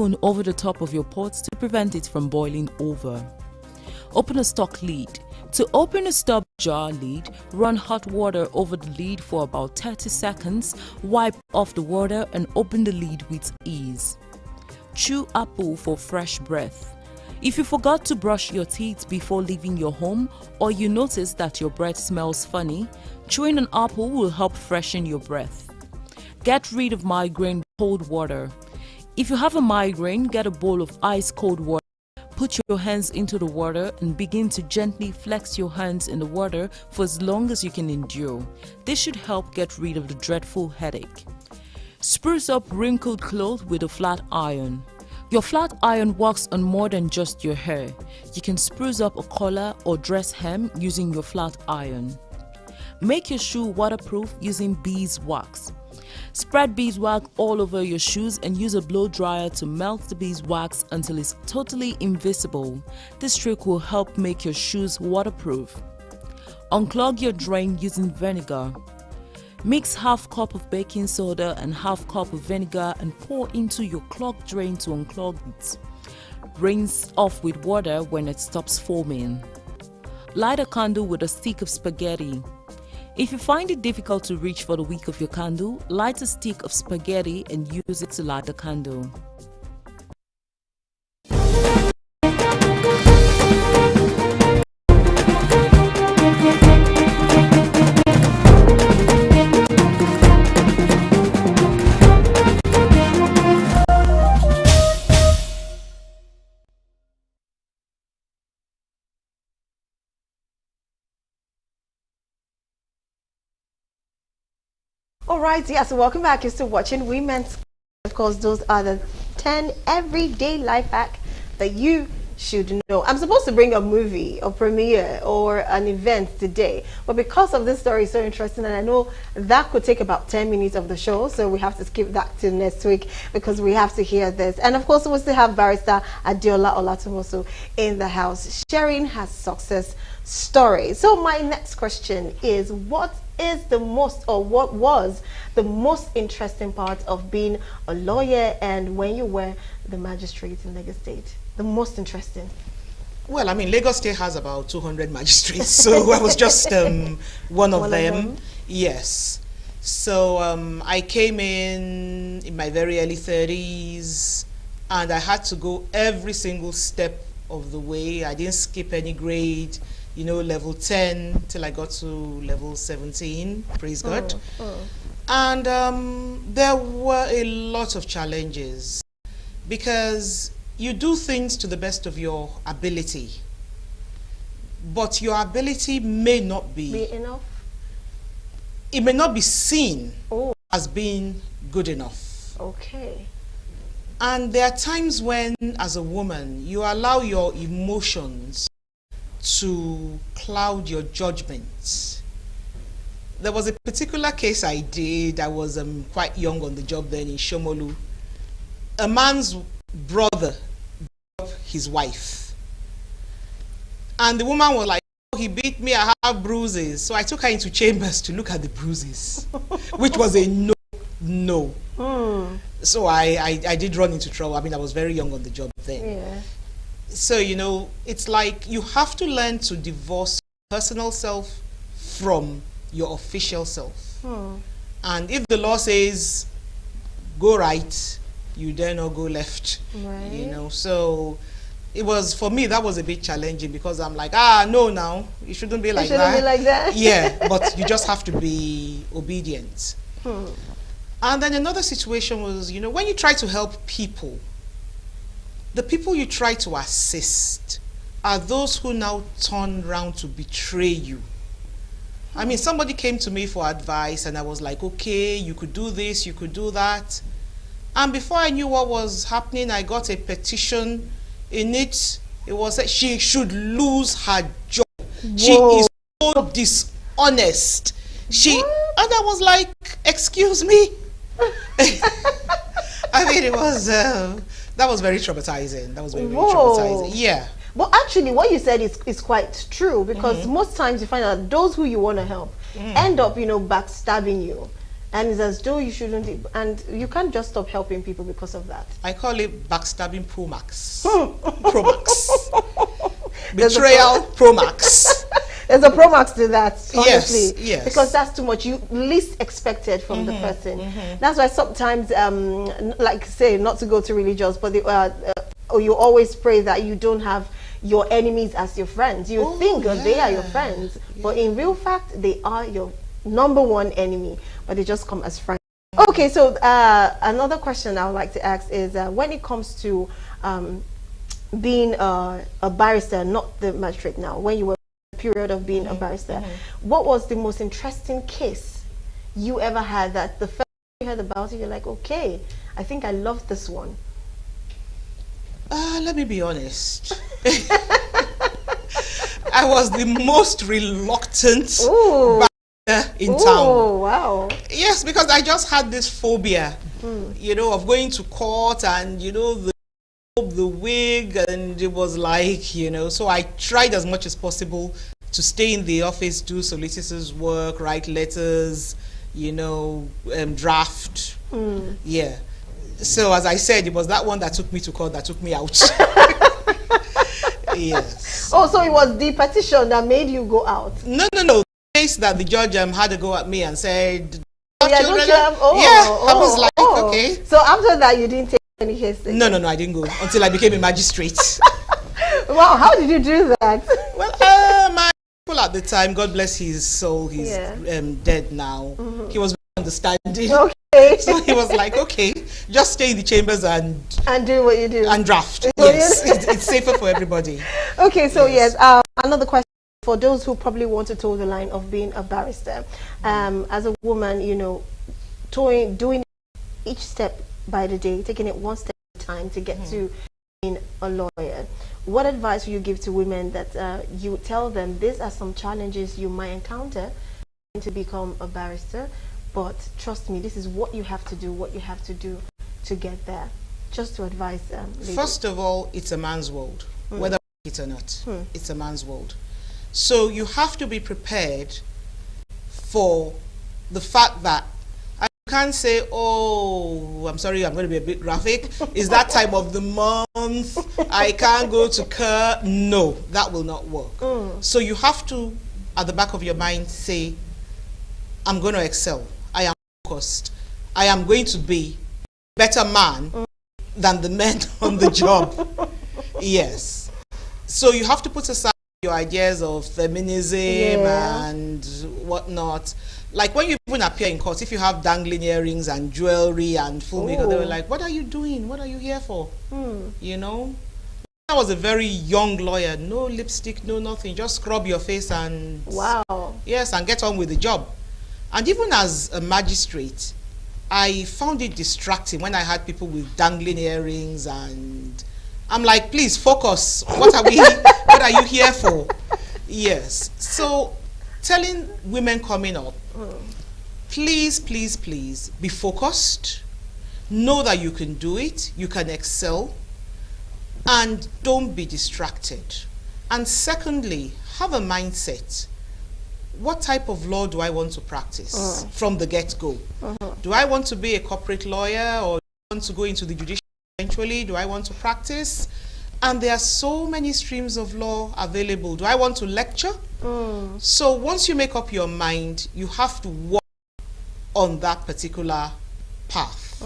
spoon over the top of your pot to prevent it from boiling over. Open a stock lid. To open a stub jar lid, run hot water over the lid for about 30 seconds, wipe off the water and open the lid with ease. Chew apple for fresh breath. If you forgot to brush your teeth before leaving your home or you notice that your breath smells funny, chewing an apple will help freshen your breath. Get rid of migraine with cold water. If you have a migraine, get a bowl of ice cold water. Put your hands into the water and begin to gently flex your hands in the water for as long as you can endure. This should help get rid of the dreadful headache. Spruce up wrinkled clothes with a flat iron. Your flat iron works on more than just your hair. You can spruce up a collar or dress hem using your flat iron. Make your shoe waterproof using beeswax. Spread beeswax all over your shoes and use a blow dryer to melt the beeswax until it's totally invisible. This trick will help make your shoes waterproof. Unclog your drain using vinegar. Mix half cup of baking soda and half cup of vinegar and pour into your clogged drain to unclog it. Rinse off with water when it stops foaming. Light a candle with a stick of spaghetti. If you find it difficult to reach for the wick of your candle, light a stick of spaghetti and use it to light the candle. Alright, yes, welcome back. You're still watching Women's. Of course, those are the 10 everyday life hack that you should know. I'm supposed to bring a movie or premiere or an event today, but because of this story is so interesting and I know that could take about 10 minutes of the show, so we have to skip that till next week because we have to hear this. And of course, we still have Barrister Adeola Olatomoso in the house sharing her success story. So my next question is, what is the most, or what was the most interesting part of being a lawyer and when you were the magistrate in Lagos State? The most interesting? Well, I mean, Lagos State has about 200 magistrates, so I was just one of them. Yes. So I came in my very early 30s, and I had to go every single step of the way. I didn't skip any grade. You know, level 10 till I got to level 17, praise God. And there were a lot of challenges because you do things to the best of your ability, but your ability may not be enough. It may not be seen as being good enough. Okay. And there are times when, as a woman, you allow your emotions to cloud your judgment. There was a particular case I did. I was quite young on the job then in Shomolu. A man's brother beat his wife, and the woman was like, oh, he beat me, I have bruises. So I took her into chambers to look at the bruises, which was a no. So I did run into trouble. I mean, I was very young on the job then. Yeah. So, you know, it's like you have to learn to divorce personal self from your official self. And if the law says go right, you dare not go left. Right. You know, so it was, for me, that was a bit challenging because I'm like, no, now it shouldn't be like that. It shouldn't be like that. Yeah, but you just have to be obedient. And then another situation was, you know, when you try to help people, the people you try to assist are those who now turn around to betray you. I mean, somebody came to me for advice and I was like, okay, you could do this, you could do that. And before I knew what was happening, I got a petition. In it, it was that she should lose her job. Whoa. She is so dishonest. And I was like, excuse me? I mean, it was, that was very traumatizing. That was very, very traumatizing. Yeah. But actually, what you said is quite true, because most times you find out those who you want to help end up, you know, backstabbing you. And it's as though you shouldn't, and you can't just stop helping people because of that. I call it backstabbing Pro Max. Pro Max. Betrayal Pro Max. There's a Pro Max to that, honestly. Yes, yes. Because that's too much. You least expected from the person. That's why sometimes, like say, not to go to religious, but you always pray that you don't have your enemies as your friends. You think they are your friends, but in real fact, they are your number one enemy, but they just come as friends. Okay, so another question I would like to ask is when it comes to being a barrister, not the magistrate now, when you were in the period of being a barrister, what was the most interesting case you ever had that the first time you heard about it, you're like, okay, I think I love this one? Let me be honest. I was the most reluctant in town. Oh, wow. Yes, because I just had this phobia, you know, of going to court and, you know, the wig, and it was like, you know, so I tried as much as possible to stay in the office, do solicitors' work, write letters, you know, draft. Yeah. So as I said, it was that one that took me to court, that took me out. Yes. Oh, so it was the petition that made you go out? No. The case that the judge had to go at me and said, yeah, don't you have, I was like, okay. So after that, you didn't take any case? No, I didn't go until I became a magistrate. Wow, how did you do that? Well, my uncle at the time, God bless his soul, he's dead now. He was very understanding. Okay. So he was like, okay, just stay in the chambers and do what you do. And draft. Yes, it's safer for everybody. Okay, so yes, another question for those who probably want to toe the line of being a barrister. As a woman, you know, doing each step by the day, taking it one step at a time to get to being a lawyer. What advice would you give to women that you tell them these are some challenges you might encounter to become a barrister? But trust me, this is what you have to do, to get there. Just to advise ladies. First of all, it's a man's world, whether you like it or not. It's a man's world. So you have to be prepared for the fact that I can't say, oh, I'm sorry, I'm going to be a bit graphic. It's that time of the month. I can't go to court. No, that will not work. So you have to, at the back of your mind, say, I'm going to excel. I am focused. I am going to be a better man than the men on the job. Yes. So you have to put aside your ideas of feminism and whatnot. Like when you even appear in court, if you have dangling earrings and jewelry and full makeup, they were like, what are you doing? What are you here for? You know? I was a very young lawyer. No lipstick, no nothing. Just scrub your face and... Wow. Yes, and get on with the job. And even as a magistrate, I found it distracting when I had people with dangling earrings, and I'm like, please focus. What are you here for? Yes. So telling women coming up, please be focused. Know that you can do it. You can excel. And don't be distracted. And secondly, have a mindset. What type of law do I want to practice from the get-go? Do I want to be a corporate lawyer, or do I want to go into the judiciary eventually? Do I want to practice? And there are so many streams of law available. Do I want to lecture? So once you make up your mind, you have to work on that particular path.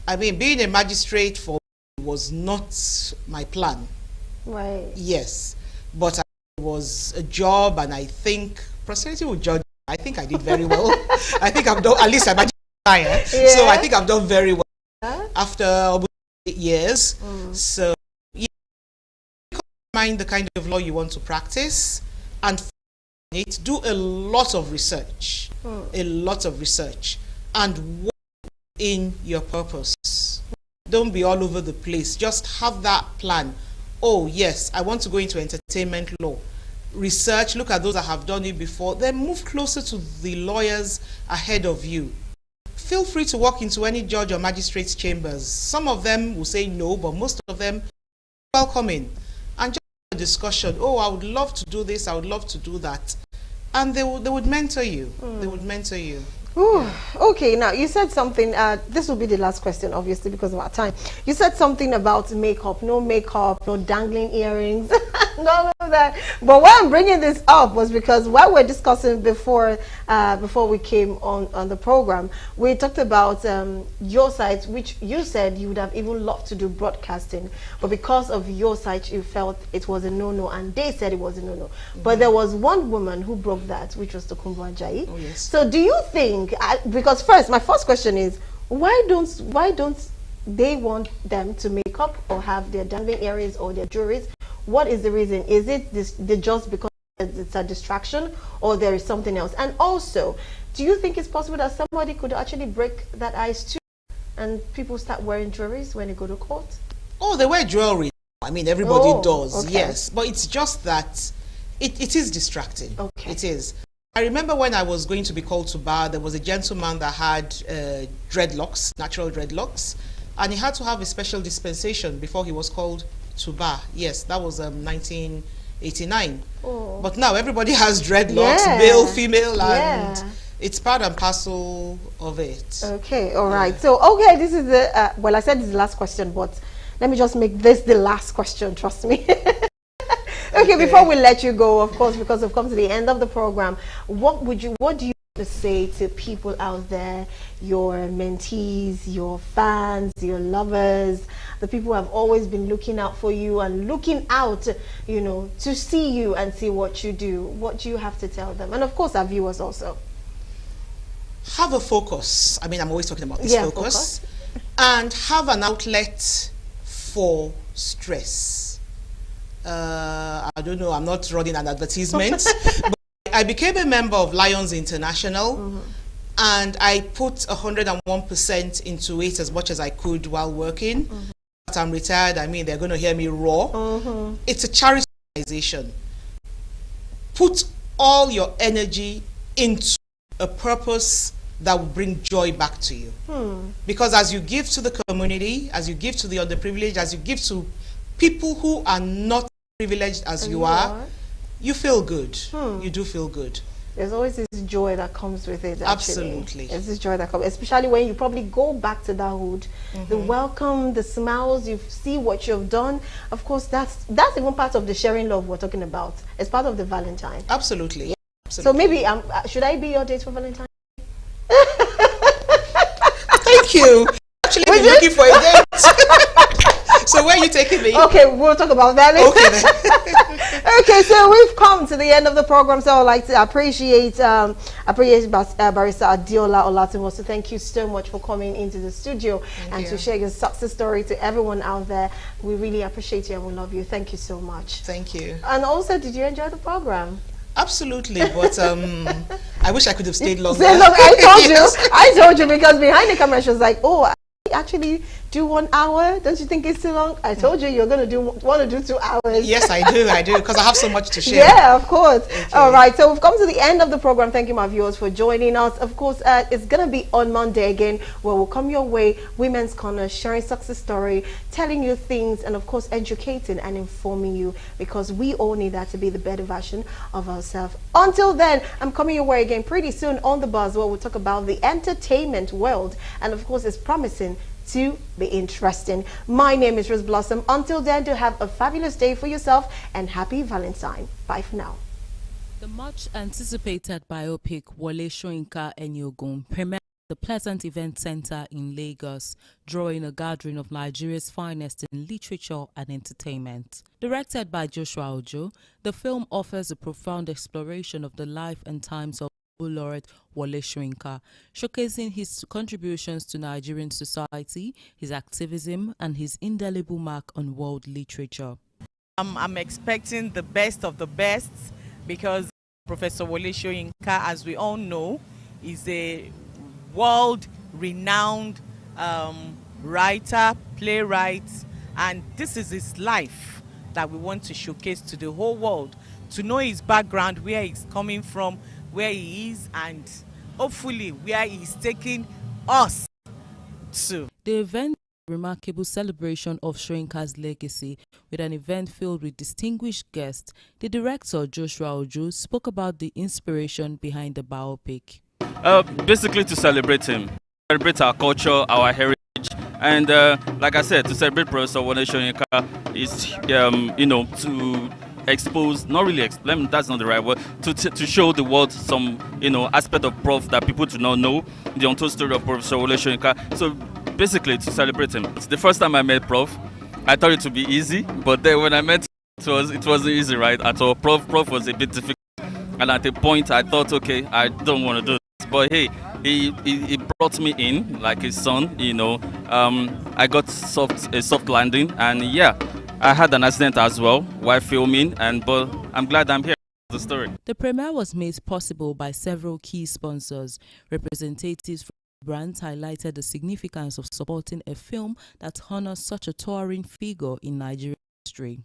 I mean, being a magistrate for me was not my plan. Right. Yes. But it was a job, and I think prosperity will judge. I think I did very well. I think I've done, at least I'm a lawyer, so I think I've done very well after almost 8 years. So mind the kind of law you want to practice, and do a lot of research, and work in your purpose. Don't be all over the place. Just have that plan. Oh yes, I want to go into entertainment law. Research, look at those that have done it before, then move closer to the lawyers ahead of you. Feel free to walk into any judge or magistrate's chambers. Some of them will say no, but most of them welcoming. And just a discussion, oh, I would love to do this, I would love to do that. And they would mentor you. They would mentor you. Ooh, okay, now you said something, this will be the last question obviously because of our time. You said something about makeup, no dangling earrings, none of that. But why I'm bringing this up was because while we're discussing before we came on the program, we talked about your site, which you said you would have even loved to do broadcasting, but because of your site you felt it was a no-no, and they said it was a no-no. But there was one woman who broke that, which was Tokunbo Ajayi. Oh, yes. So do you think, because my first question is, why don't they want them to make up or have their dangling earrings or their jewelries? What is the reason? Is it just because it's a distraction, or there is something else? And also, do you think it's possible that somebody could actually break that ice too, and people start wearing jewelries when they go to court? Oh, they wear jewelry. I mean, everybody does, okay. yes. But it's just that it is distracting. Okay. It is. I remember when I was going to be called to bar, there was a gentleman that had dreadlocks, natural dreadlocks, and he had to have a special dispensation before he was called to bar. Yes, that was 1989. Oh. But now everybody has dreadlocks, Yeah. male, female, and Yeah. it's part and parcel of it. Okay, all right. So, okay, this is the, well, I said this is the last question, but let me just make this the last question, trust me. Okay, before we let you go, of course, because we've come to the end of the program, what do you want to say to people out there, your mentees, your fans, your lovers, the people who have always been looking out for you and looking out, you know, to see you and see what you do? What do you have to tell them? And of course, our viewers also. Have a focus. I mean, I'm always talking about this focus. And have an outlet for stress. I don't know, I'm not running an advertisement, but I became a member of Lions International, and I put 101% into it as much as I could while working. But I'm retired. I mean, they're going to hear me roar. It's a charity organization. Put all your energy into a purpose that will bring joy back to you. Because as you give to the community, as you give to the underprivileged, as you give to people who are not privileged as you are, you feel good. You do feel good. There's always this joy that comes with it. Actually. Absolutely. There's this joy that comes, especially when you probably go back to that hood. The welcome, the smiles, you see what you've done. Of course, that's even part of the sharing love we're talking about. It's part of the Valentine. Absolutely. Yeah. Absolutely. So maybe, should I be your date for Valentine? Thank you. Actually, been looking for a date. So where are you taking me? Okay, we'll talk about that later. Okay, then. Okay, so we've come to the end of the program. So I'd like to appreciate Barrister Adeola Olatunwo. So thank you so much for coming into the studio and to share your success story to everyone out there. We really appreciate you and we love you. Thank you so much. Thank you. And also, did you enjoy the program? Absolutely, but I wish I could have stayed longer. I told you. I told you, because behind the camera she was like, oh, I actually do 1 hour. Don't you think it's too long? I told you you're going to want to do 2 hours. Yes, I do, because I have so much to share. Yeah, of course. Okay. All right, so we've come to the end of the program. Thank you, my viewers, for joining us. Of course, it's going to be on Monday again, where we'll come your way, Women's Corner, sharing success story, telling you things, and of course, educating and informing you, because we all need that to be the better version of ourselves. Until then, I'm coming your way again pretty soon on The Buzz, where we'll talk about the entertainment world, and of course, it's promising to be interesting. My name is Rose Blossom. Until then, do have a fabulous day for yourself and happy Valentine. Bye for now. The much anticipated biopic Wole Soyinka Eniogun premiered at the Pleasant Event Center in Lagos, drawing a gathering of Nigeria's finest in literature and entertainment. Directed by Joshua Ojo, the film offers a profound exploration of the life and times of Laureate Wole Soyinka, showcasing his contributions to Nigerian society, his activism, and his indelible mark on world literature. I'm expecting the best of the best, because Professor Wole Soyinka, as we all know, is a world-renowned writer, playwright, and this is his life that we want to showcase to the whole world, to know his background, where he's coming from, where he is, and hopefully where he's taking us to. The event is a remarkable celebration of Soyinka's legacy, with an event filled with distinguished guests. The director, Joshua Ojo, spoke about the inspiration behind the biopic. Basically to celebrate him, celebrate our culture, our heritage, and like I said, to celebrate Professor Wole Soyinka is, to expose, not really explain, that's not the right word, to show the world some, aspect of Prof that people do not know, the untold story of Professor Wole Soyinka. So basically to celebrate him. It's the first time I met Prof. I thought it would be easy, but then when I met him, it wasn't easy, right, at all. Prof was a bit difficult, and at a point I thought, okay, I don't want to do this, but hey, he brought me in like his son, I got a soft landing, and yeah, I had an accident as well while filming, but I'm glad I'm here. The story. The premiere was made possible by several key sponsors. Representatives from brands highlighted the significance of supporting a film that honors such a towering figure in Nigerian history.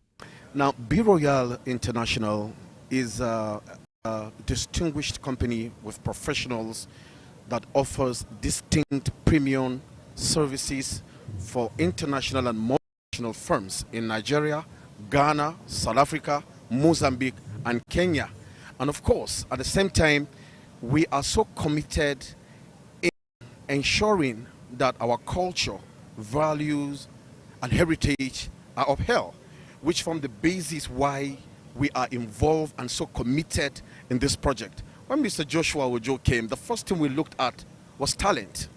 Now, B Royal International is a distinguished company with professionals that offers distinct premium services for international and multinational firms in Nigeria, Ghana, South Africa, Mozambique, and Kenya. And of course, at the same time, we are so committed in ensuring that our culture, values, and heritage are upheld, which form the basis why we are involved and so committed in this project. When Mr. Joshua Ojo came, the first thing we looked at was talent.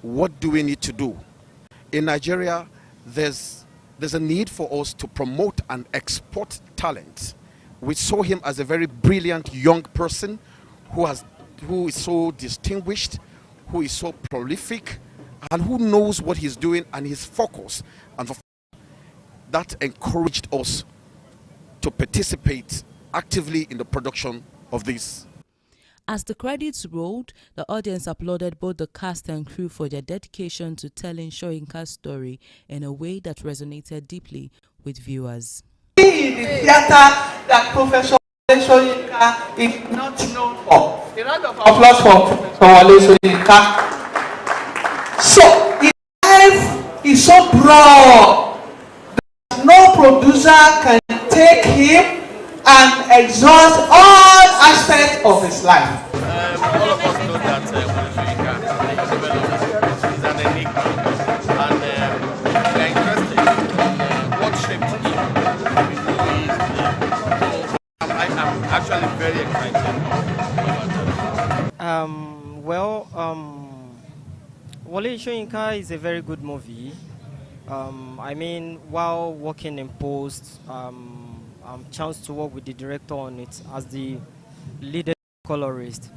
What do we need to do? In Nigeria, there's a need for us to promote and export talent. We saw him as a very brilliant young person who is so distinguished, who is so prolific, and who knows what he's doing and his focus. And that encouraged us to participate actively in the production of this. As the credits rolled, the audience applauded both the cast and crew for their dedication to telling Soyinka's story in a way that resonated deeply with viewers. The theater that Professor Wole Soyinka is not known for. A round of applause for Professor Wole Soyinka. So his life is so broad that no producer can take him and exhaust all aspects of his life. All of us know that Wole Soyinka is an enigma, and we are interested in what shaped him. I'm actually very excited about that. Wole Soyinka is a very good movie. While working in post, chance to work with the director on it as the lead colorist.